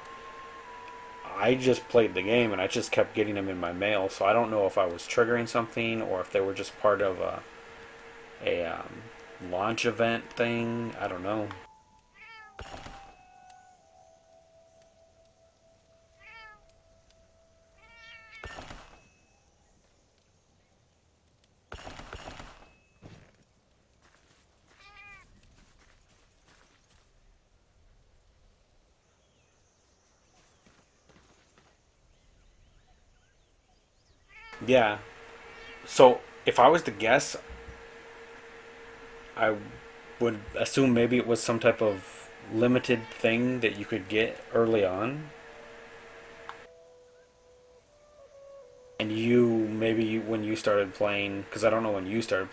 I just played the game and I just kept getting them in my mail. So I don't know if I was triggering something or if they were just part of a launch event thing. I don't know. Yeah. So if I was to guess, I would assume maybe it was some type of limited thing that you could get early on. And you, maybe when you started playing, because I don't know when you started